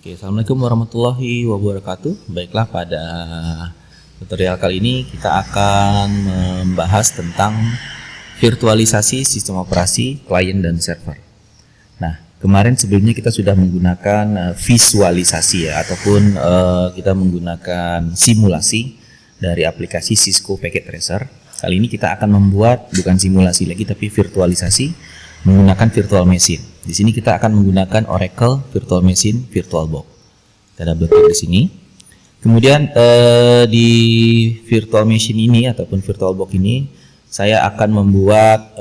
Oke, Assalamualaikum warahmatullahi wabarakatuh. Baiklah, pada tutorial kali ini kita akan membahas tentang virtualisasi sistem operasi klien dan server. Nah, kemarin sebelumnya kita sudah menggunakan visualisasi ya, ataupun kita menggunakan simulasi dari aplikasi Cisco Packet Tracer. Kali ini kita akan membuat bukan simulasi lagi tapi virtualisasi menggunakan virtual machine. Di sini kita akan menggunakan Oracle Virtual Machine VirtualBox. Kita double klik di sini. Kemudian di virtual machine ini ataupun VirtualBox ini saya akan membuat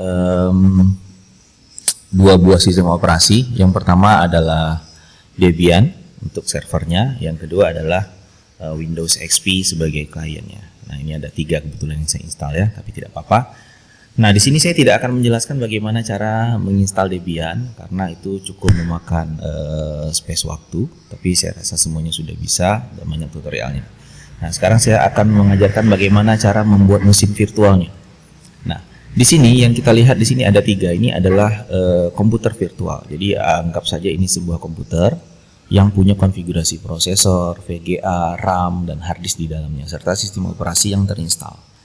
dua buah sistem operasi. Yang pertama adalah Debian untuk servernya, yang kedua adalah Windows XP sebagai kliennya. Nah, ini ada 3 kebetulan yang saya install ya, tapi tidak apa-apa. Nah, di sini saya tidak akan menjelaskan bagaimana cara menginstal Debian karena itu cukup memakan space waktu, tapi saya rasa semuanya sudah bisa dan banyak tutorialnya. Nah, sekarang saya akan mengajarkan bagaimana cara membuat mesin virtualnya. Nah, di sini yang kita lihat di sini ada 3. Ini adalah komputer virtual. Jadi anggap saja ini sebuah komputer yang punya konfigurasi prosesor, VGA, RAM, dan hard disk di dalamnya serta sistem operasi yang terinstal.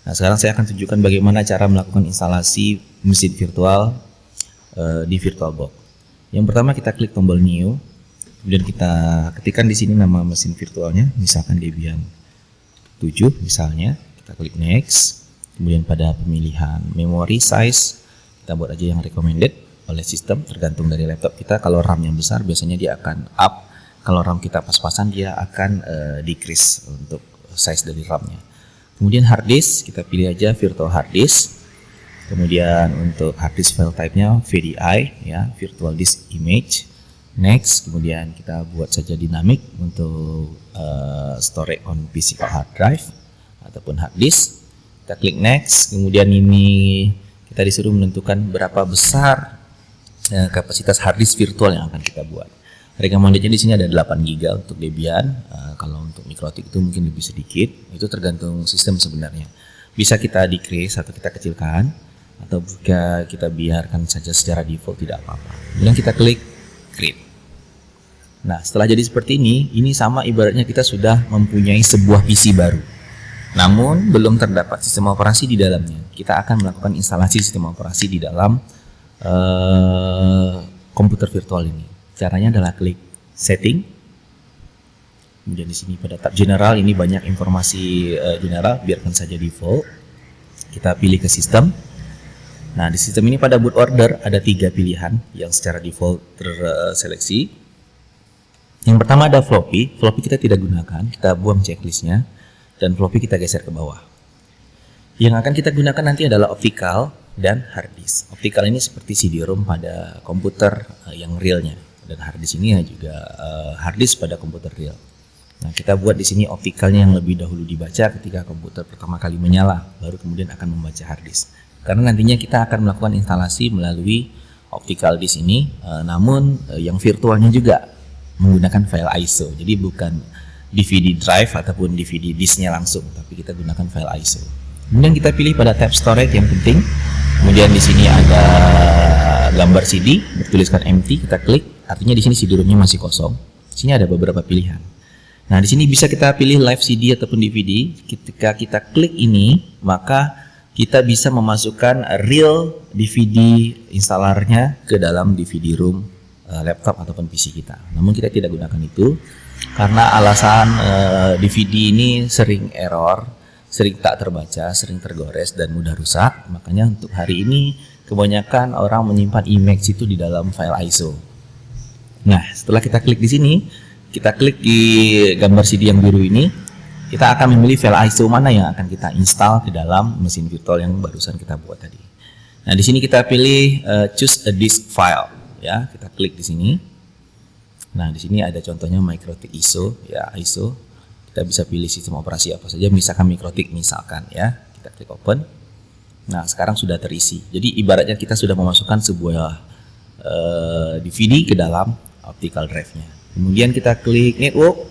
Nah, sekarang saya akan tunjukkan bagaimana cara melakukan instalasi mesin virtual di VirtualBox. Yang pertama kita klik tombol New, kemudian kita ketikkan di sini nama mesin virtualnya, misalkan Debian 7 misalnya. Kita klik Next, kemudian pada pemilihan memory size kita buat aja yang recommended oleh sistem, tergantung dari laptop kita. Kalau RAM yang besar biasanya dia akan up, kalau RAM kita pas-pasan dia akan decrease untuk size dari RAM-nya. Kemudian hard disk, kita pilih aja virtual hard disk. Kemudian untuk hard disk file type-nya VDI ya, virtual disk image. Next, kemudian kita buat saja dynamic untuk storage on physical hard drive ataupun hard disk. Kita klik next, kemudian ini kita disuruh menentukan berapa besar kapasitas hard disk virtual yang akan kita buat. Recommended-nya di sini ada 8 GB untuk Debian. Kalau untuk Mikrotik itu mungkin lebih sedikit. Itu tergantung sistem sebenarnya. Bisa kita decrease atau kita kecilkan, atau jika kita biarkan saja secara default tidak apa-apa. Kemudian kita klik create. Nah, setelah jadi seperti ini sama ibaratnya kita sudah mempunyai sebuah PC baru. Namun belum terdapat sistem operasi di dalamnya. Kita akan melakukan instalasi sistem operasi di dalam komputer virtual ini. Caranya adalah klik setting, kemudian di sini pada tab general ini banyak informasi general, biarkan saja default. Kita pilih ke sistem. Nah, di sistem ini pada boot order ada 3 pilihan yang secara default terseleksi. Yang pertama ada floppy kita tidak gunakan, kita buang checklistnya, dan floppy kita geser ke bawah. Yang akan kita gunakan nanti adalah optical dan hard disk. Optical ini seperti CD-ROM pada komputer yang realnya. Dan hard disk ini juga hard disk pada komputer real. Nah, kita buat di sini optikalnya yang lebih dahulu dibaca ketika komputer pertama kali menyala, baru kemudian akan membaca hard disk. Karena nantinya kita akan melakukan instalasi melalui optical disk ini, namun yang virtualnya juga menggunakan file ISO. Jadi bukan DVD drive ataupun DVD disknya langsung, tapi kita gunakan file ISO. Kemudian kita pilih pada tab storage yang penting. Kemudian di sini ada gambar CD bertuliskan empty, kita klik. Artinya di sini CD-ROM-nya masih kosong. Di sini ada beberapa pilihan. Nah, di sini bisa kita pilih live CD ataupun DVD. Ketika kita klik ini, maka kita bisa memasukkan real DVD installernya ke dalam DVD room laptop ataupun PC kita. Namun kita tidak gunakan itu karena alasan DVD ini sering error, sering tak terbaca, sering tergores dan mudah rusak. Makanya untuk hari ini kebanyakan orang menyimpan image itu di dalam file ISO. Nah, setelah kita klik di sini, kita klik di gambar CD yang biru ini, kita akan memilih file ISO mana yang akan kita install ke dalam mesin virtual yang barusan kita buat tadi. Nah, di sini kita pilih choose a disk file, ya. Kita klik di sini. Nah, di sini ada contohnya Mikrotik ISO, ya ISO. Kita bisa pilih sistem operasi apa saja, misalkan Mikrotik misalkan, ya. Kita klik open. Nah, sekarang sudah terisi. Jadi ibaratnya kita sudah memasukkan sebuah DVD ke dalam optical drive-nya. Kemudian kita klik network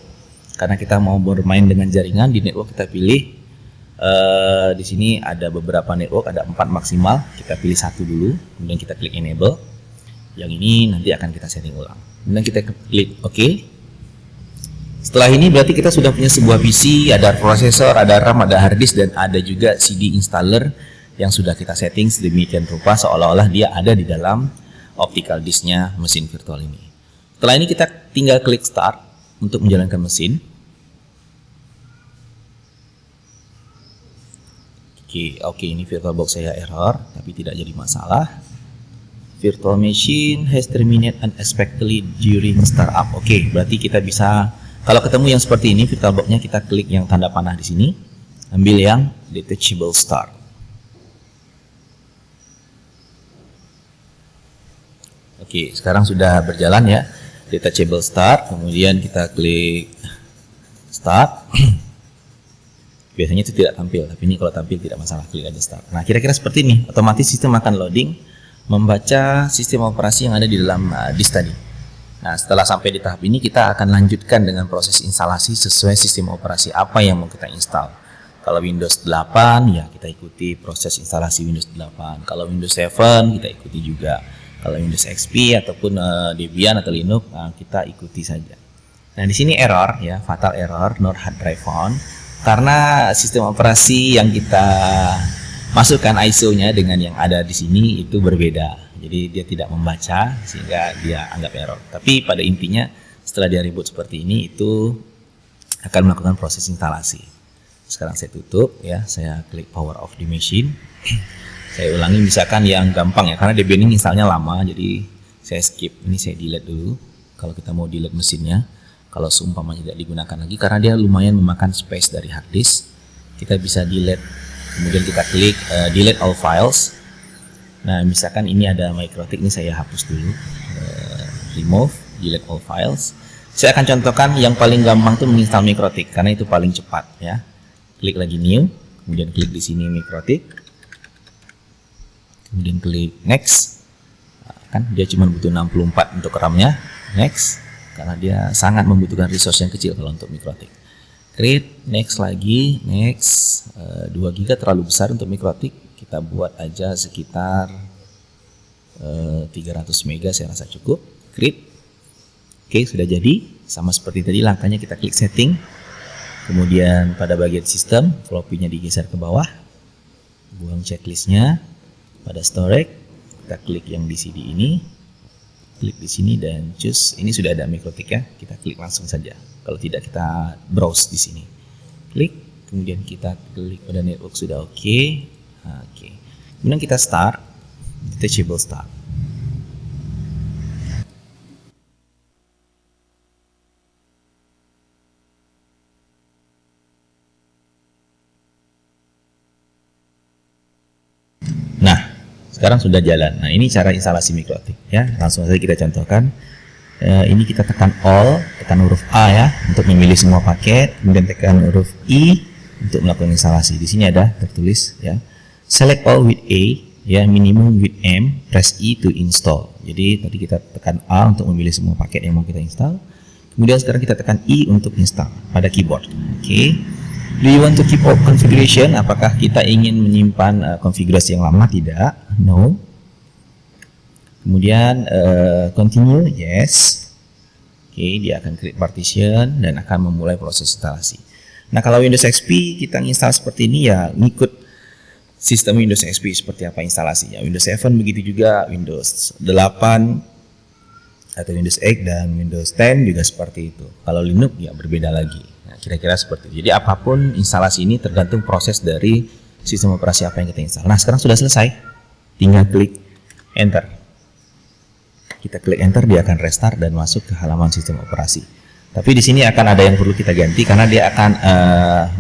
karena kita mau bermain dengan jaringan. Di network kita pilih di sini ada beberapa network, ada 4 maksimal. Kita pilih 1 dulu, kemudian kita klik enable. Yang ini nanti akan kita setting ulang. Kemudian kita klik OK. Setelah ini berarti kita sudah punya sebuah PC, ada prosesor, ada RAM, ada hard disk, dan ada juga CD installer yang sudah kita setting sedemikian rupa seolah-olah dia ada di dalam optical disknya mesin virtual ini. Setelah ini kita tinggal klik start untuk menjalankan mesin. Oke, ini VirtualBox saya error, tapi tidak jadi masalah. Virtual machine has terminated unexpectedly during startup. Oke, berarti kita bisa, kalau ketemu yang seperti ini, VirtualBox-nya kita klik yang tanda panah di sini, ambil yang detachable start. Oke, sekarang sudah berjalan ya, detachable start. Kemudian kita klik start. Biasanya itu tidak tampil, tapi ini kalau tampil tidak masalah, klik aja start. Nah, kira-kira seperti ini, otomatis sistem akan loading, membaca sistem operasi yang ada di dalam disk tadi. Nah, setelah sampai di tahap ini, kita akan lanjutkan dengan proses instalasi sesuai sistem operasi apa yang mau kita install. Kalau Windows 8, ya kita ikuti proses instalasi Windows 8. Kalau Windows 7, kita ikuti juga. Kalau Windows XP ataupun Debian atau Linux, kita ikuti saja. Nah, di sini error ya, fatal error, not hard drive found. Karena sistem operasi yang kita masukkan ISO-nya dengan yang ada di sini itu berbeda. Jadi dia tidak membaca sehingga dia anggap error. Tapi pada intinya setelah dia reboot seperti ini itu akan melakukan proses instalasi. Sekarang saya tutup ya, saya klik power off the machine. Saya ulangi misalkan yang gampang ya, karena Debian ini installnya lama, jadi saya skip. Ini saya delete dulu. Kalau kita mau delete mesinnya, kalau seumpamanya tidak digunakan lagi, karena dia lumayan memakan space dari hard disk, kita bisa delete. Kemudian kita klik delete all files. Nah, misalkan ini ada MikroTik, ini saya hapus dulu. Remove, delete all files. Saya akan contohkan yang paling gampang tuh menginstal MikroTik, karena itu paling cepat ya. Klik lagi new, kemudian klik di sini MikroTik, kemudian klik next. Nah, kan dia cuma butuh 64 untuk RAM-nya. Next, karena dia sangat membutuhkan resource yang kecil kalau untuk MikroTik. Create, next lagi, next. 2 GB terlalu besar untuk MikroTik, kita buat aja sekitar 300 MB saya rasa cukup. Create. Oke, sudah jadi. Sama seperti tadi, langkahnya kita klik setting, kemudian pada bagian sistem, floppy-nya digeser ke bawah, buang checklistnya. Pada storage, kita klik yang di CD ini, klik di sini dan choose. Ini sudah ada MikroTik ya, kita klik langsung saja. Kalau tidak, kita browse di sini. Klik, kemudian kita klik pada network sudah oke. Oke. Kemudian kita start, detachable start. Nah, sekarang sudah jalan. Nah, ini cara instalasi MikroTik ya. Langsung saja kita contohkan. Ini kita tekan all, tekan huruf A ya untuk memilih semua paket, kemudian tekan huruf I untuk melakukan instalasi. Di sini ada tertulis ya. Select all with A ya, minimum with M, press I to install. Jadi tadi kita tekan A untuk memilih semua paket yang mau kita install. Kemudian sekarang kita tekan I untuk install pada keyboard. Oke. Do you want to keep all configuration? Apakah kita ingin menyimpan konfigurasi yang lama? Tidak. No. Kemudian continue, yes. Oke, dia akan create partition dan akan memulai proses instalasi. Nah, kalau Windows XP kita install seperti ini ya, ngikut sistem Windows XP seperti apa instalasinya. Windows 7 begitu juga, Windows 8 atau Windows 8 dan Windows 10 juga seperti itu. Kalau Linux ya berbeda lagi. Nah, kira-kira seperti itu. Jadi apapun instalasi ini tergantung proses dari sistem operasi apa yang kita install. Nah, sekarang sudah selesai. Tinggal klik enter. Kita klik enter, dia akan restart dan masuk ke halaman sistem operasi. Tapi di sini akan ada yang perlu kita ganti karena dia akan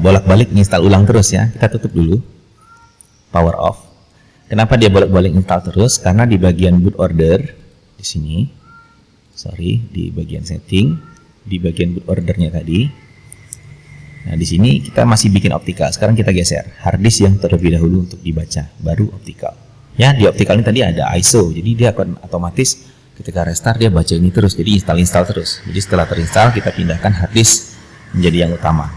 bolak-balik install ulang terus ya. Kita tutup dulu. Power off. Kenapa dia bolak-balik install terus? Karena di bagian boot order di sini, di bagian setting, di bagian boot ordernya tadi. Nah, di sini kita masih bikin optical. Sekarang kita geser hard disk yang terlebih dahulu untuk dibaca, baru optical. Ya, di optical ini tadi ada ISO, jadi dia akan otomatis ketika restart dia baca ini terus, jadi install terus. Jadi setelah terinstall kita pindahkan hard disk menjadi yang utama.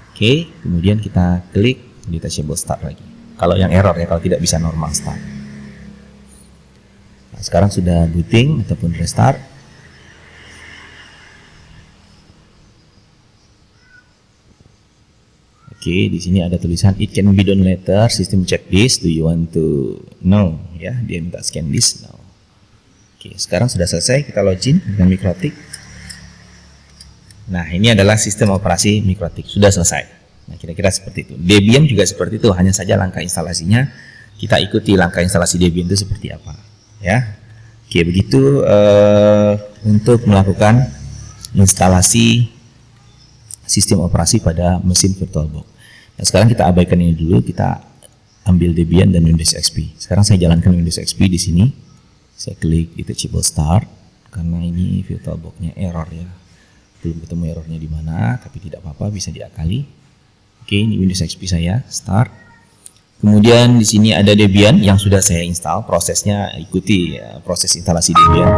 Oke, kemudian kita klik detachable start lagi. Kalau yang error ya, kalau tidak bisa normal start. Nah, sekarang sudah booting ataupun restart. Oke, di sini ada tulisan it can be done later, system check this, do you want to know? Ya, dia minta scan this, no. Oke, sekarang sudah selesai, kita login dengan MikroTik. Nah, ini adalah sistem operasi MikroTik, sudah selesai. Nah, kira-kira seperti itu. Debian juga seperti itu, hanya saja langkah instalasinya kita ikuti langkah instalasi Debian itu seperti apa, ya. Oke, begitu untuk melakukan instalasi sistem operasi pada mesin VirtualBox. Nah, sekarang kita abaikan ini dulu, kita ambil Debian dan Windows XP. Sekarang saya jalankan Windows XP di sini. Saya klik detachable start karena ini VirtualBox-nya error ya. Belum ketemu errornya di mana, tapi tidak apa-apa, bisa diakali. Oke, ini Windows XP saya, start. Kemudian di sini ada Debian yang sudah saya install, prosesnya ikuti ya, proses instalasi Debian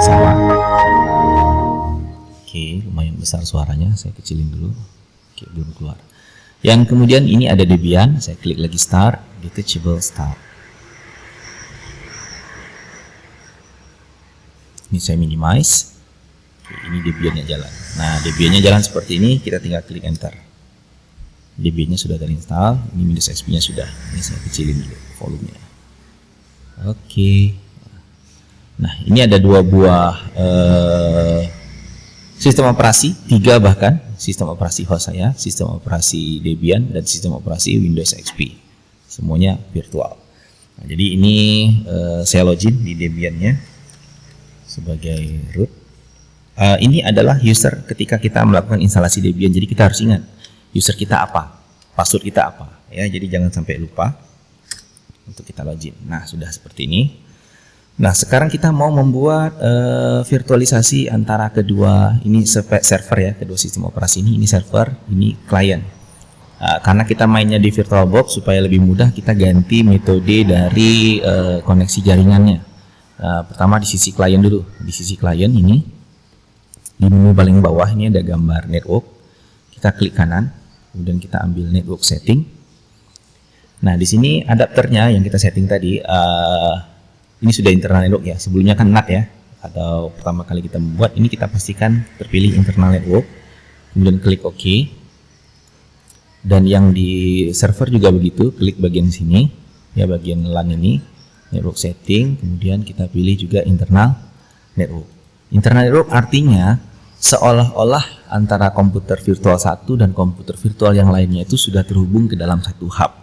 sama. Oke, lumayan besar suaranya, saya kecilin dulu. Oke, belum keluar. Yang kemudian ini ada Debian, saya klik lagi start, detachable start. Ini saya minimize. Oke, ini Debiannya jalan. Nah, Debiannya jalan seperti ini, kita tinggal klik enter. Debiannya sudah terinstall, ini Windows XP-nya sudah. Ini saya kecilin dulu volumenya. Oke. Nah, ini ada dua buah sistem operasi, 3 bahkan, sistem operasi host saya, sistem operasi Debian, dan sistem operasi Windows XP. Semuanya virtual. Nah, jadi ini saya login di Debian-nya sebagai root. Ini adalah user ketika kita melakukan instalasi Debian, jadi kita harus ingat user kita apa, password kita apa, ya. Jadi jangan sampai lupa untuk kita login. Nah, sudah seperti ini. Nah, sekarang kita mau membuat virtualisasi antara kedua, ini server ya, kedua sistem operasi ini server, ini klien. Karena kita mainnya di VirtualBox, supaya lebih mudah kita ganti metode dari koneksi jaringannya. Pertama di sisi klien dulu, di sisi klien ini, di menu paling bawah ini ada gambar network, kita klik kanan, kemudian kita ambil network setting. Nah, di sini adapternya yang kita setting tadi, ini sudah internal network ya, sebelumnya kan NAT ya, atau pertama kali kita membuat, ini kita pastikan terpilih internal network, kemudian klik OK. Dan yang di server juga begitu, klik bagian sini, ya bagian LAN ini, network setting, kemudian kita pilih juga internal network. Internal network artinya seolah-olah antara komputer virtual satu dan komputer virtual yang lainnya itu sudah terhubung ke dalam satu hub.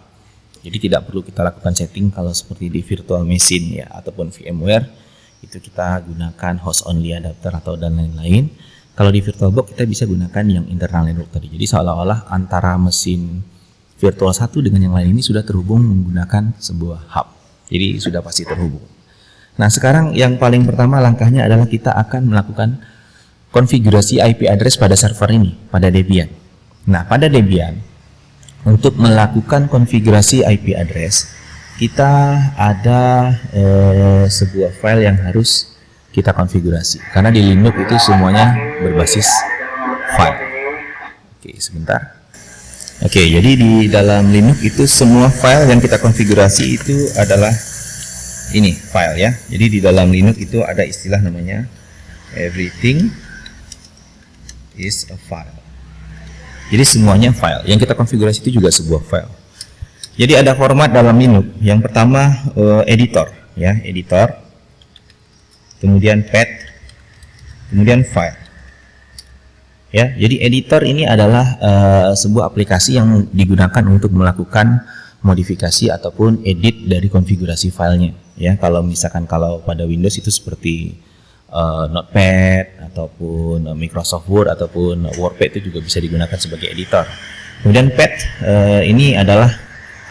Jadi tidak perlu kita lakukan setting kalau seperti di virtual machine ya, ataupun VMware itu kita gunakan host only adapter atau dan lain-lain. Kalau di VirtualBox kita bisa gunakan yang internal network tadi. Jadi seolah-olah antara mesin virtual satu dengan yang lain ini sudah terhubung menggunakan sebuah hub. Jadi sudah pasti terhubung. Nah, sekarang yang paling pertama langkahnya adalah kita akan melakukan konfigurasi IP address pada server ini, pada Debian. Nah, pada Debian untuk melakukan konfigurasi IP address, kita ada sebuah file yang harus kita konfigurasi. Karena di Linux itu semuanya berbasis file. Oke, sebentar. Oke, jadi di dalam Linux itu semua file yang kita konfigurasi itu adalah ini file ya. Jadi di dalam Linux itu ada istilah namanya everything is a file. Jadi semuanya file. Yang kita konfigurasi itu juga sebuah file. Jadi ada format dalam Linux. Yang pertama editor, ya, editor. Kemudian path, kemudian file. Ya, jadi editor ini adalah sebuah aplikasi yang digunakan untuk melakukan modifikasi ataupun edit dari konfigurasi filenya. Ya, kalau misalkan kalau pada Windows itu seperti Notepad ataupun Microsoft Word ataupun WordPad itu juga bisa digunakan sebagai editor. Kemudian path ini adalah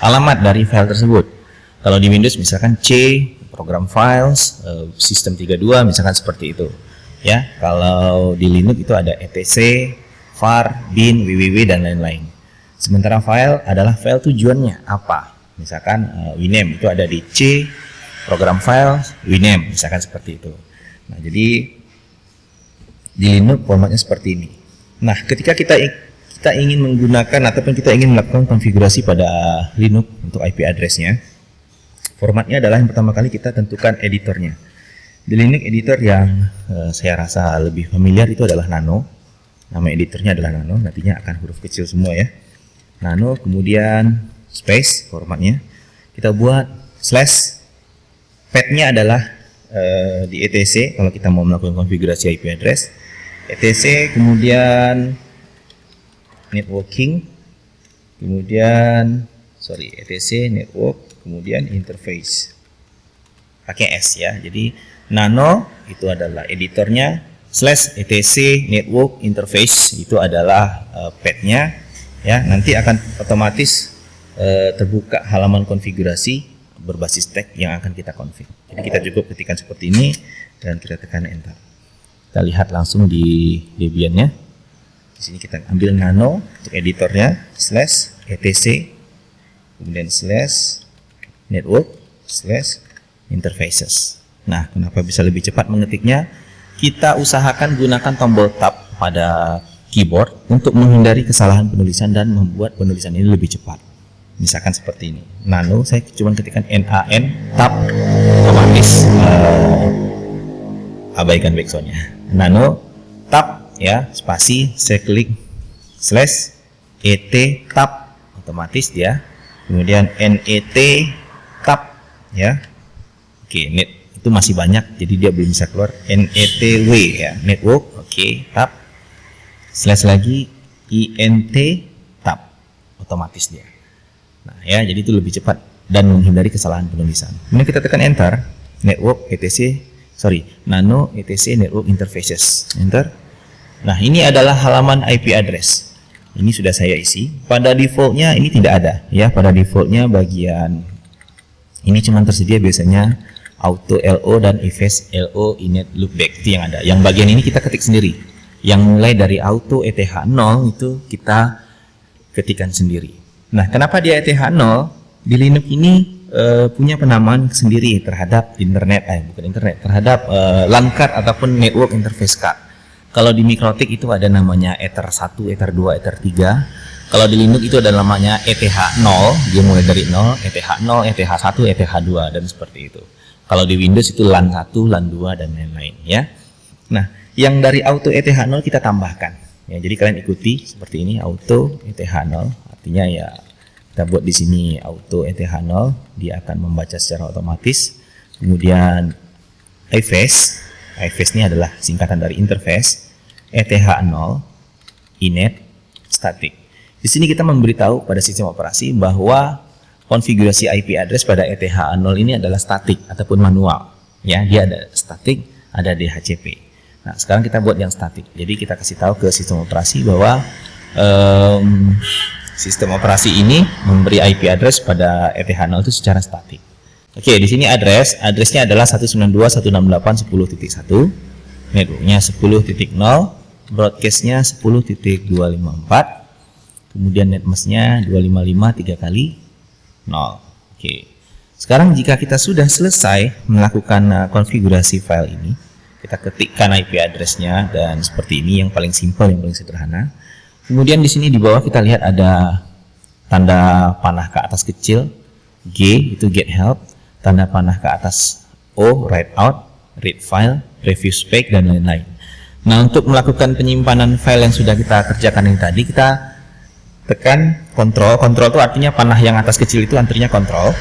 alamat dari file tersebut. Kalau di Windows misalkan C, program files, sistem 32 misalkan seperti itu. Ya, kalau di Linux itu ada etc, var, bin, www dan lain-lain. Sementara file adalah file tujuannya apa. Misalkan winame itu ada di C, program files, winame misalkan seperti itu. Nah, jadi di Linux formatnya seperti ini. Nah, ketika kita ingin menggunakan ataupun kita ingin melakukan konfigurasi pada Linux untuk IP address-nya, formatnya adalah yang pertama kali kita tentukan editornya. Di Linux editor yang saya rasa lebih familiar itu adalah Nano. Nama editornya adalah Nano, nantinya akan huruf kecil semua ya. nano, kemudian space formatnya. Kita buat slash, path-nya adalah di etc kalau kita mau melakukan konfigurasi IP address. etc kemudian networking, kemudian etc network, kemudian interface pakai S ya. Jadi nano itu adalah editornya, slash etc network interface itu adalah path-nya ya. Nanti akan otomatis terbuka halaman konfigurasi berbasis tag yang akan kita config. Jadi kita cukup ketikkan seperti ini dan kita tekan enter. Kita lihat langsung di Debian-nya. Di sini kita ambil nano untuk editornya, slash etc, kemudian slash network, slash interfaces. Nah, kenapa bisa lebih cepat mengetiknya? Kita usahakan gunakan tombol tab pada keyboard untuk menghindari kesalahan penulisan dan membuat penulisan ini lebih cepat. Misalkan seperti ini, nano, saya cuma ketikkan NAN tab, otomatis abaikan backsoundnya. Nano tab ya, spasi, saya klik slash et tab, otomatis dia. Kemudian net tab ya. Oke, net itu masih banyak, jadi dia belum bisa keluar. netw ya, network. Oke, tab, slash lagi int tab, otomatis dia. Nah ya, jadi itu lebih cepat dan menghindari kesalahan penulisan. Kemudian kita tekan enter, network nano etc network interfaces, enter. Nah, ini adalah halaman IP address. Ini sudah saya isi. Pada defaultnya ini tidak ada ya. Pada defaultnya bagian ini cuma tersedia biasanya auto LO dan efface LO init loopback, itu yang ada. Yang bagian ini kita ketik sendiri. Yang mulai dari auto ETH0 itu kita ketikkan sendiri. Nah, kenapa dia ETH0? Di Linux ini punya penamaan sendiri terhadap terhadap LAN card ataupun network interface card. Kalau di MikroTik itu ada namanya Ether 1, Ether 2, Ether 3. Kalau di Linux itu ada namanya ETH0, dia mulai dari 0, ETH0, ETH1, ETH2 dan seperti itu. Kalau di Windows itu LAN 1, LAN 2 dan lain-lain ya. Nah, yang dari auto ETH0 kita tambahkan. Ya, jadi kalian ikuti seperti ini, auto ETH0, artinya ya kita buat di sini auto ETH0, dia akan membaca secara otomatis. Kemudian iFace ini adalah singkatan dari interface, ETH0 init static. Di sini kita memberitahu pada sistem operasi bahwa konfigurasi IP address pada ETH0 ini adalah statik ataupun manual. Ya, dia ada statik, ada DHCP. Nah, sekarang kita buat yang statik. Jadi kita kasih tahu ke sistem operasi bahwa sistem operasi ini memberi IP address pada ETH0 itu secara statik. Oke, di sini addressnya adalah 192.168.10.1, networknya 10.0, broadcastnya 10.254, kemudian netmasknya 255 3 kali 0. Oke, sekarang jika kita sudah selesai melakukan konfigurasi file ini, kita ketikkan IP addressnya dan seperti ini, yang paling simpel, yang paling sederhana. Kemudian di sini di bawah kita lihat ada tanda panah ke atas kecil, G itu get help, tanda panah ke atas O write out, read file, review spec dan lain-lain. Nah, untuk melakukan penyimpanan file yang sudah kita kerjakan yang tadi, kita tekan kontrol. Kontrol itu artinya panah yang atas kecil itu artinya kontrol.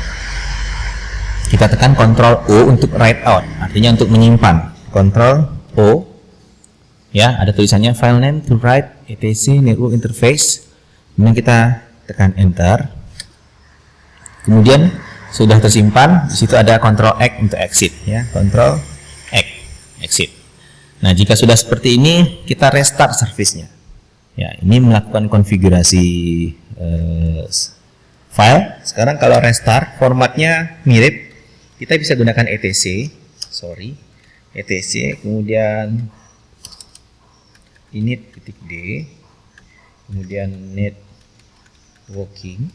Kita tekan kontrol O untuk write out, artinya untuk menyimpan. Kontrol O. Ya, ada tulisannya file name to write etc network interface. Kemudian kita tekan enter. Kemudian sudah tersimpan. Di situ ada Ctrl X untuk exit ya, Ctrl X exit. Nah, jika sudah seperti ini, kita restart servicenya. Ya, ini melakukan konfigurasi file. Sekarang kalau restart, formatnya mirip. Kita bisa gunakan etc, kemudian init.d, kemudian networking,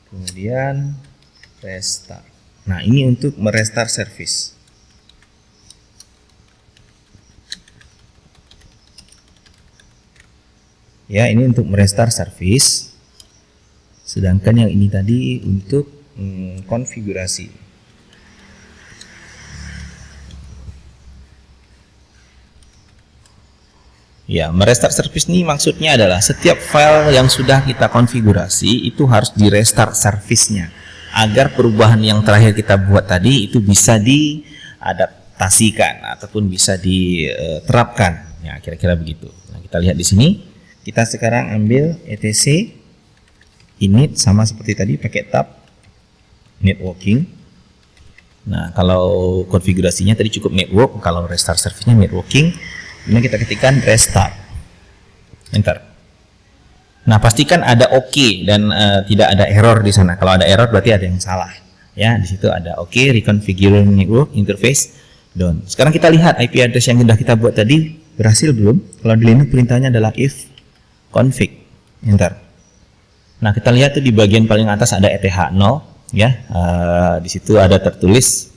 kemudian restart. Nah, ini untuk merestart service. Ya, ini untuk merestart service. Sedangkan yang ini tadi untuk konfigurasi. Ya, merestart service ini maksudnya adalah setiap file yang sudah kita konfigurasi itu harus di restart service-nya agar perubahan yang terakhir kita buat tadi itu bisa diadaptasikan ataupun bisa diterapkan. Ya, kira-kira begitu. Nah, kita lihat di sini. Kita sekarang ambil etc init sama seperti tadi pakai tab networking. Nah, kalau konfigurasinya tadi cukup network, kalau restart service-nya networking. Kemudian kita ketikkan restart. Enter. Nah, pastikan ada OK dan tidak ada error di sana. Kalau ada error berarti ada yang salah. Ya, di situ ada OK, reconfiguring network interface done. Sekarang kita lihat IP address yang sudah kita buat tadi berhasil belum? Kalau di Linux perintahnya adalah if config. Enter. Nah, kita lihat tuh di bagian paling atas ada ETH0 ya. Di situ ada tertulis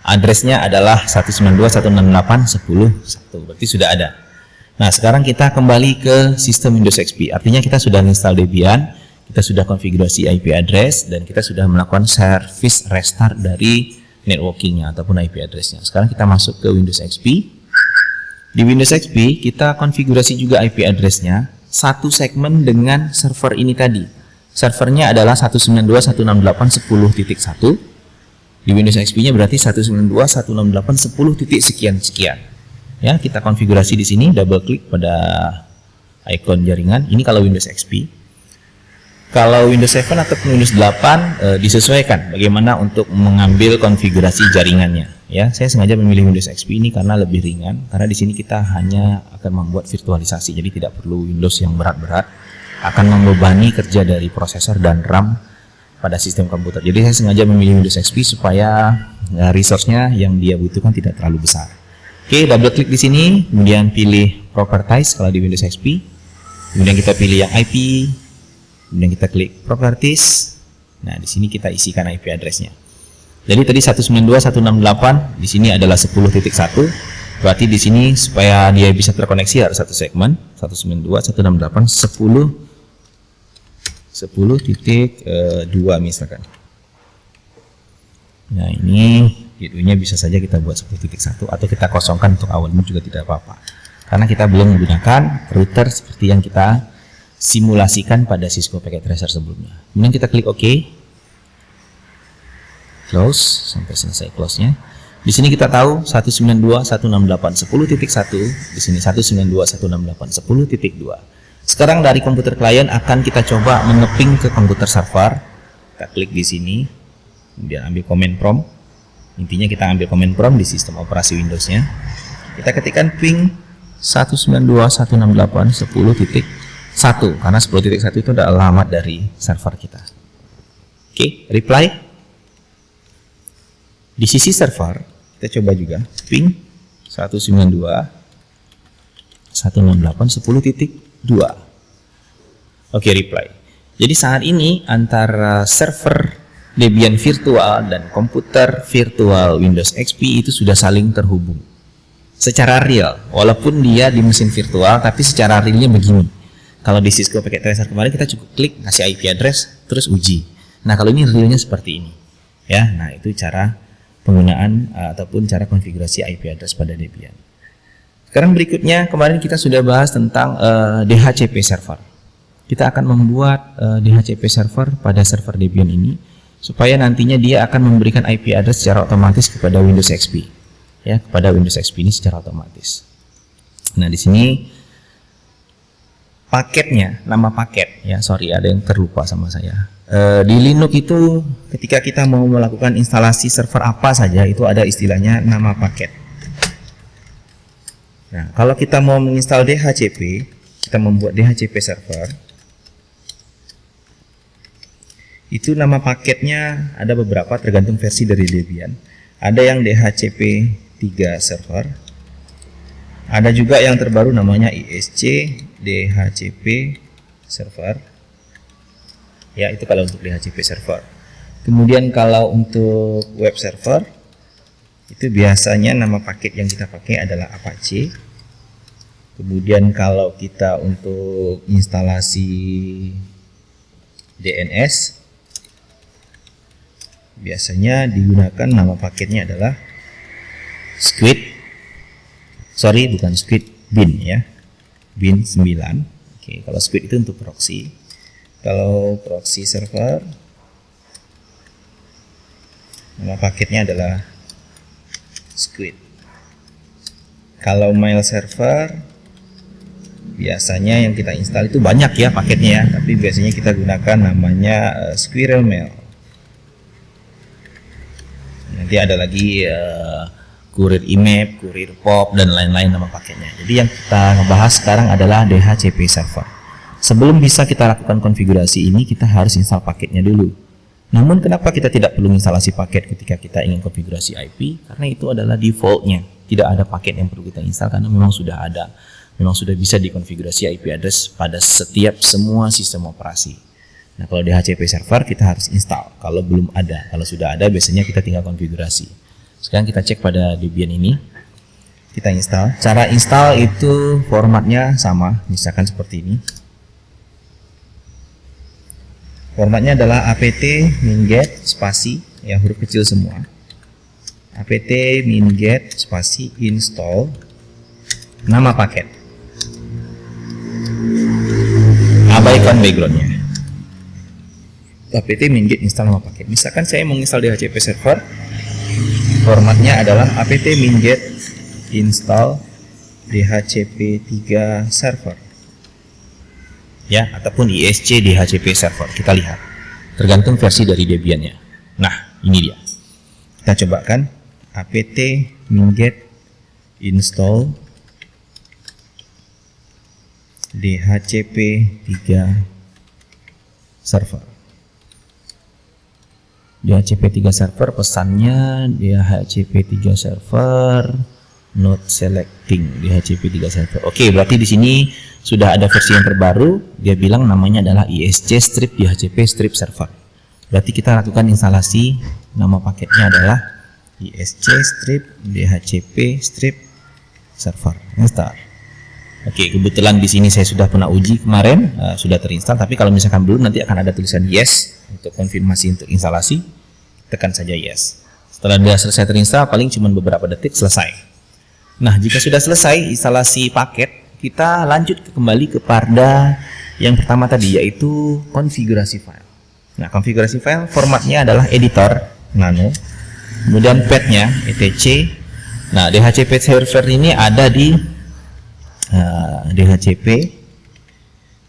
addressnya adalah 192.168.10.1, berarti sudah ada. Nah, sekarang kita kembali ke sistem Windows XP. Artinya kita sudah install Debian, kita sudah konfigurasi IP address, dan kita sudah melakukan service restart dari networkingnya ataupun IP addressnya. Sekarang kita masuk ke Windows XP. Di Windows XP kita konfigurasi juga IP addressnya satu segmen dengan server ini tadi. Servernya adalah 192.168.10.1. Di Windows XP-nya berarti 192.168.10 titik sekian-sekian. Ya, kita konfigurasi di sini, double klik pada ikon jaringan. Ini kalau Windows XP. Kalau Windows 7 ataupun Windows 8 disesuaikan bagaimana untuk mengambil konfigurasi jaringannya. Ya, saya sengaja memilih Windows XP ini karena lebih ringan. Karena di sini kita hanya akan membuat virtualisasi, jadi tidak perlu Windows yang berat-berat. Akan membebani kerja dari prosesor dan RAM pada sistem komputer. Jadi saya sengaja memilih Windows XP supaya resource-nya yang dia butuhkan tidak terlalu besar. Oke, double klik di sini, kemudian pilih Properties kalau di Windows XP. Kemudian kita pilih yang IP, kemudian kita klik Properties. Nah, di sini kita isikan IP address-nya. Jadi tadi 192.168, di sini adalah 10.1. Berarti di sini supaya dia bisa terkoneksi harus satu segmen 192.168.10.2 misalkan. Nah, ini gateway-nya bisa saja kita buat 10.1 atau kita kosongkan untuk awalnya juga tidak apa-apa. Karena kita belum menggunakan router seperti yang kita simulasikan pada Cisco Packet Tracer sebelumnya. Kemudian kita klik OK. Close sampai selesai close-nya. Di sini kita tahu 192.168.10.1, di sini 192.168.10.2. Sekarang dari komputer klien akan kita coba mengeping ke komputer server. Kita klik di sini, kemudian ambil command prompt. Intinya kita ambil command prompt di sistem operasi Windows-nya. Kita ketikkan ping 192.168.10.1 karena 10.1 itu adalah alamat dari server kita. Oke, reply. Di sisi server kita coba juga ping 192.168.10.2. Oke, reply. Jadi saat ini antara server Debian virtual dan komputer virtual Windows XP itu sudah saling terhubung secara real, walaupun dia di mesin virtual, tapi secara realnya begini. Kalau di Cisco Packet Tracer kemarin kita cukup klik ngasih IP address terus uji. Nah, kalau ini realnya seperti ini ya. Nah, itu cara penggunaan ataupun cara konfigurasi IP address pada Debian. Sekarang berikutnya, kemarin kita sudah bahas tentang DHCP server. Kita akan membuat DHCP server pada server Debian ini supaya nantinya dia akan memberikan IP address secara otomatis kepada Windows XP. Ya, kepada Windows XP ini secara otomatis. Nah, di sini paketnya, nama paket ya, sorry ada yang terlupa sama saya. Di Linux itu ketika kita mau melakukan instalasi server apa saja itu ada istilahnya nama paket. Nah, kalau kita mau menginstal DHCP, kita membuat DHCP server, itu nama paketnya ada beberapa tergantung versi dari Debian. Ada yang DHCP 3 server, ada juga yang terbaru namanya ISC DHCP server. Ya, itu kalau untuk DHCP server. Kemudian kalau untuk web server itu biasanya nama paket yang kita pakai adalah Apache. Kemudian kalau kita untuk instalasi DNS biasanya digunakan nama paketnya adalah Squid. Sorry, bukan Squid. bin ya, bin 9. Oke, kalau squid itu untuk proxy. Kalau proxy server, nama paketnya adalah squid. Kalau mail server, biasanya yang kita install itu banyak ya paketnya ya, tapi biasanya kita gunakan namanya Squirrel Mail. Nanti ada lagi Kurir IMAP, Kurir POP, dan lain-lain nama paketnya. Jadi yang kita bahas sekarang adalah DHCP server. Sebelum bisa kita lakukan konfigurasi ini, kita harus install paketnya dulu. Namun kenapa kita tidak perlu instalasi paket ketika kita ingin konfigurasi IP? Karena itu adalah defaultnya. Tidak ada paket yang perlu kita install karena memang sudah ada. Memang sudah bisa dikonfigurasi IP address pada setiap semua sistem operasi. Nah, kalau DHCP server kita harus install. Kalau belum ada, kalau sudah ada biasanya kita tinggal konfigurasi. Sekarang kita cek pada Debian ini. Kita install. Cara install itu formatnya sama, misalkan seperti ini. Formatnya adalah apt minget spasi, ya huruf kecil semua. Apt minget spasi install nama paket. Abaikan backgroundnya. Apt minget install nama paket. Misalkan saya mau install DHCP server, formatnya adalah apt minget install dhcp3 server. Ya, ataupun isc DHCP server. Kita lihat. Tergantung versi dari Debian-nya. Nah, ini dia. Kita cobakan apt minget install dhcp3 server. DHCP3 server, pesannya DHCP3 server not selecting DHCP3 server. Oke, berarti di sini sudah ada versi yang terbaru. Dia bilang namanya adalah isc strip DHCP strip server. Berarti kita lakukan instalasi, nama paketnya adalah isc strip dhcp strip server. Install. Oke, kebetulan di sini saya sudah pernah uji kemarin, sudah terinstall. Tapi kalau misalkan belum, nanti akan ada tulisan yes untuk konfirmasi untuk instalasi. Tekan saja yes. Setelah dia selesai terinstall, paling cuma beberapa detik selesai. Nah, jika sudah selesai instalasi paket, kita lanjut kembali kepada yang pertama tadi, yaitu konfigurasi file. Nah, konfigurasi file formatnya adalah editor nano, kemudian path-nya etc. Nah, DHCP server ini ada di DHCP,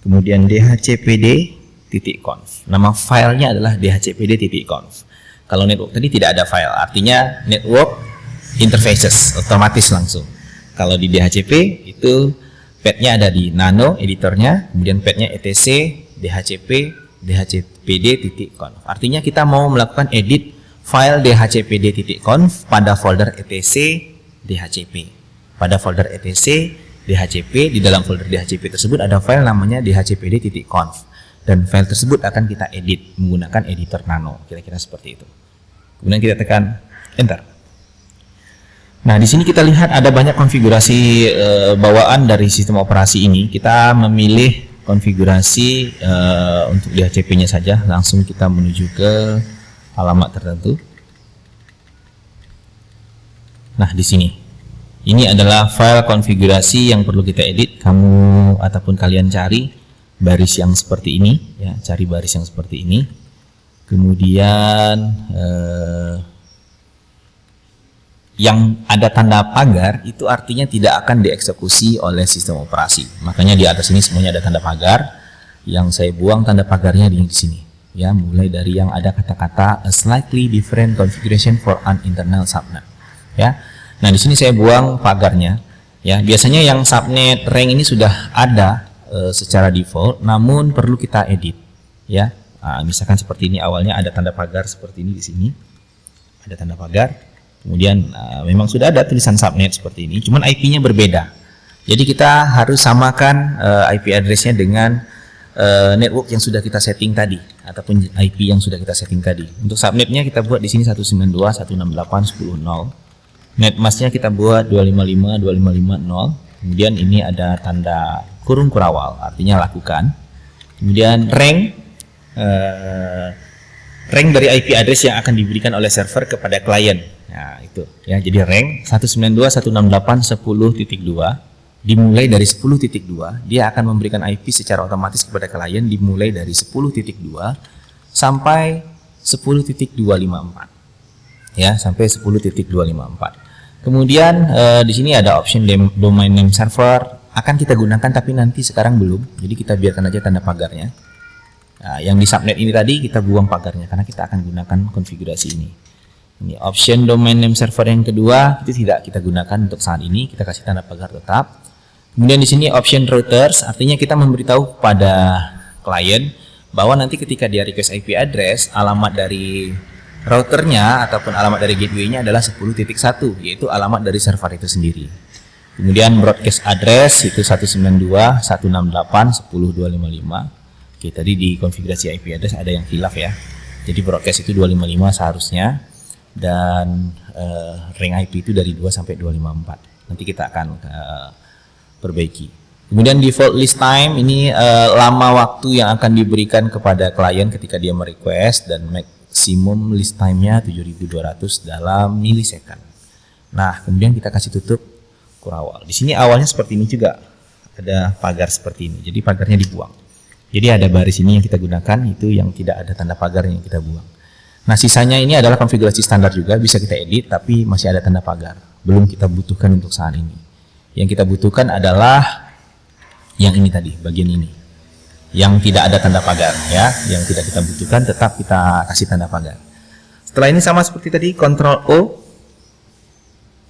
kemudian dhcpd.conf. Nama filenya adalah dhcpd.conf. Kalau network tadi tidak ada file, artinya network interfaces otomatis langsung. Kalau di DHCP itu path-nya ada di nano editornya, kemudian path-nya etc dhcp dhcpd.conf. Artinya kita mau melakukan edit file dhcpd.conf pada folder etc dhcp. Pada folder etc dhcp, di dalam folder dhcp tersebut ada file namanya dhcpd.conf. Dan file tersebut akan kita edit menggunakan editor nano, kira-kira seperti itu. Kemudian kita tekan enter. Nah, di sini kita lihat ada banyak konfigurasi bawaan dari sistem operasi ini. Kita memilih konfigurasi untuk DHCP-nya saja. Langsung kita menuju ke alamat tertentu. Nah, di sini. Ini adalah file konfigurasi yang perlu kita edit. Kamu ataupun kalian cari baris yang seperti ini, ya, cari baris yang seperti ini. Kemudian yang ada tanda pagar itu artinya tidak akan dieksekusi oleh sistem operasi. Makanya di atas ini semuanya ada tanda pagar. Yang saya buang tanda pagarnya di sini, ya, mulai dari yang ada kata-kata a slightly different configuration for an internal subnet, ya. Nah, di sini saya buang pagarnya, ya. Biasanya yang subnet rank ini sudah ada secara default, namun perlu kita edit, ya. Nah, misalkan seperti ini, awalnya ada tanda pagar seperti ini, di sini ada tanda pagar, kemudian memang sudah ada tulisan subnet seperti ini, cuman IP-nya berbeda. Jadi kita harus samakan IP address-nya dengan network yang sudah kita setting tadi, ataupun IP yang sudah kita setting tadi. Untuk subnetnya kita buat di sini 192.168.10.0. Netmasknya kita buat 255.255.0. Kemudian ini ada tanda kurung kurawal, artinya lakukan. Kemudian rank dari IP address yang akan diberikan oleh server kepada klien. Nah, itu ya. Jadi rank 192.168.10.2, dimulai dari 10.2, dia akan memberikan IP secara otomatis kepada klien dimulai dari 10.2 sampai 10.254. Ya, sampai 10.254. Kemudian di sini ada option domain name server, akan kita gunakan tapi nanti sekarang belum. Jadi kita biarkan aja tanda pagarnya. Nah, yang di subnet ini tadi kita buang pagarnya karena kita akan gunakan konfigurasi ini. Ini option domain name server yang kedua itu tidak kita gunakan untuk saat ini, kita kasih tanda pagar tetap. Kemudian di sini option routers, artinya kita memberitahu pada klien bahwa nanti ketika dia request IP address, alamat dari routernya ataupun alamat dari gateway-nya adalah 10.1, yaitu alamat dari server itu sendiri. Kemudian broadcast address itu 192.168.10.255. Oke, tadi di konfigurasi IP address ada yang khilaf ya. Jadi broadcast itu 255 seharusnya, dan ring IP itu dari 2 sampai 254. Nanti kita akan perbaiki. Kemudian default list time ini lama waktu yang akan diberikan kepada klien ketika dia merequest, dan maksimum list time-nya 7.200 dalam milisecond. Nah, kemudian kita kasih tutup kurawal. Di sini awalnya seperti ini juga, ada pagar seperti ini. Jadi pagarnya dibuang. Jadi ada baris ini yang kita gunakan, itu yang tidak ada tanda pagar yang kita buang. Nah, sisanya ini adalah konfigurasi standar juga, bisa kita edit, tapi masih ada tanda pagar. Belum kita butuhkan untuk saat ini. Yang kita butuhkan adalah yang ini tadi, bagian ini. Yang tidak ada tanda pagar, ya. Yang tidak kita butuhkan, tetap kita kasih tanda pagar. Setelah ini sama seperti tadi, Ctrl O,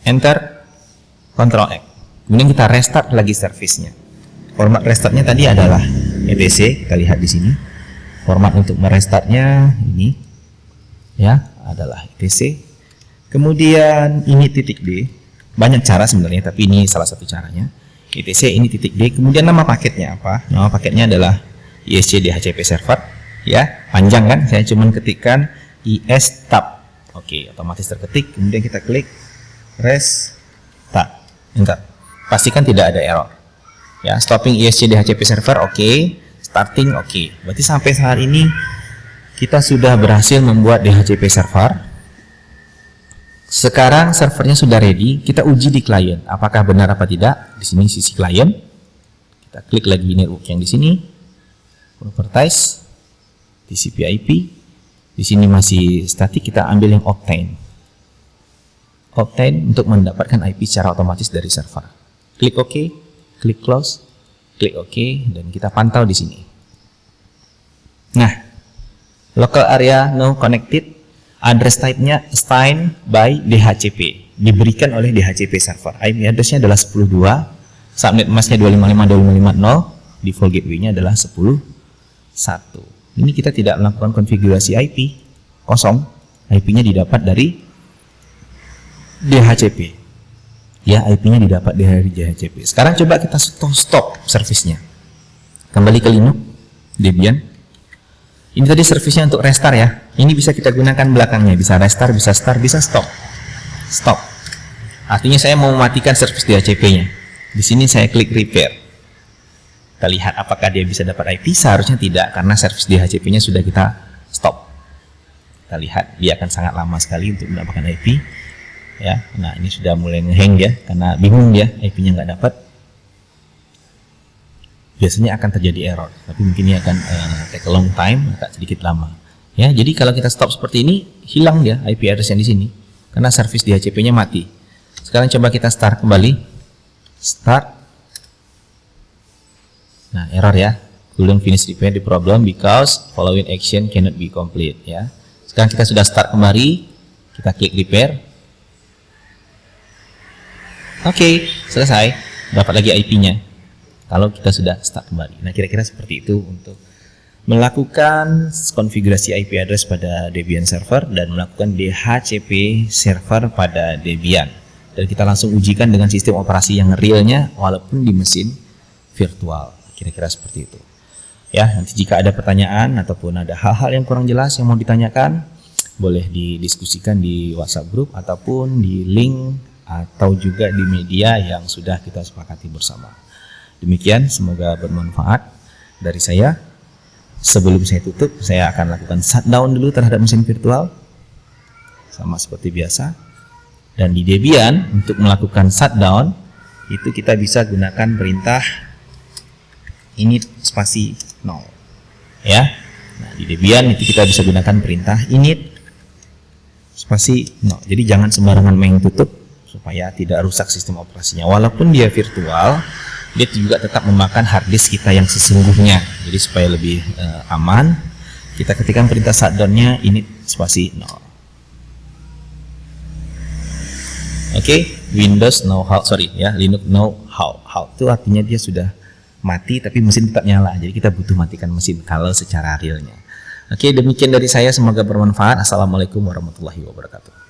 Enter, Ctrl X. Kemudian kita restart lagi service-nya. Format restartnya tadi adalah etc, kita lihat di sini. Format untuk merestartnya ini ya adalah etc. Kemudian ini titik D. Banyak cara sebenarnya, tapi ini salah satu caranya. etc ini titik D. Kemudian nama paketnya apa? Nama paketnya adalah ISC DHCP server. Ya, panjang kan? Saya cuma ketikkan IS tab. Oke, otomatis terketik. Kemudian kita klik restart. Enter. Pastikan tidak ada error. Ya, stopping ISC DHCP server oke, starting oke. Berarti sampai saat ini kita sudah berhasil membuat DHCP server. Sekarang servernya sudah ready, kita uji di klien apakah benar apa tidak. Di sini sisi klien. Kita klik lagi network yang di sini. Properties, TCP/IP. Di sini masih static, kita ambil yang obtain. Obtain untuk mendapatkan IP secara otomatis dari server. Klik OK. Klik close, klik OK, dan kita pantau di sini. Nah, local area no connected, address type-nya assigned by DHCP, diberikan oleh DHCP server. IP address-nya adalah 10.2, subnet mask-nya 255.255.0, default gateway-nya adalah 10.1. Ini kita tidak melakukan konfigurasi IP, kosong, IP-nya didapat dari DHCP. Ya, IP-nya didapat dari DHCP. Sekarang coba kita stop servisnya. Kembali ke Linux, Debian. Ini tadi servisnya untuk restart ya. Ini bisa kita gunakan belakangnya. Bisa restart, bisa start, bisa stop. Stop. Artinya saya mau mematikan servis DHCP-nya. Di sini saya klik repair. Kita lihat apakah dia bisa dapat IP. Seharusnya tidak, karena servis DHCP-nya sudah kita stop. Kita lihat, dia akan sangat lama sekali untuk mendapatkan IP. Ya, nah ini sudah mulai ngehang ya, karena bingung dia IP-nya nggak dapat. Biasanya akan terjadi error, tapi mungkin ini akan take a long time, agak sedikit lama. Ya, jadi kalau kita stop seperti ini, hilang dia IP address yang di sini, karena service DHCP-nya mati. Sekarang coba kita start kembali, start. Nah, error ya, couldn't finish repair the problem because following action cannot be complete. Ya, sekarang kita sudah start kembali, kita klik repair. Oke, selesai. Dapat lagi IP-nya. Kalau kita sudah start kembali. Nah, kira-kira seperti itu untuk melakukan konfigurasi IP address pada Debian server dan melakukan DHCP server pada Debian. Dan kita langsung ujikan dengan sistem operasi yang realnya walaupun di mesin virtual. Kira-kira seperti itu. Ya, nanti jika ada pertanyaan ataupun ada hal-hal yang kurang jelas yang mau ditanyakan, boleh didiskusikan di WhatsApp group ataupun di link atau juga di media yang sudah kita sepakati bersama. Demikian, semoga bermanfaat dari saya. Sebelum saya tutup, saya akan lakukan shutdown dulu terhadap mesin virtual, sama seperti biasa. Dan di Debian, untuk melakukan shutdown, itu kita bisa gunakan perintah init spasi 0 ya. Nah, di Debian itu kita bisa gunakan perintah init spasi 0. Jadi jangan sembarangan main tutup supaya tidak rusak sistem operasinya. Walaupun dia virtual, dia juga tetap memakan hard disk kita yang sesungguhnya. Jadi supaya lebih aman, kita ketikkan perintah shutdown-nya init spasi 0. Oke, Windows no halt, Linux no halt. Halt itu artinya dia sudah mati tapi mesin tetap nyala. Jadi kita butuh matikan mesin kalau secara realnya. Oke, demikian dari saya, semoga bermanfaat. Assalamualaikum warahmatullahi wabarakatuh.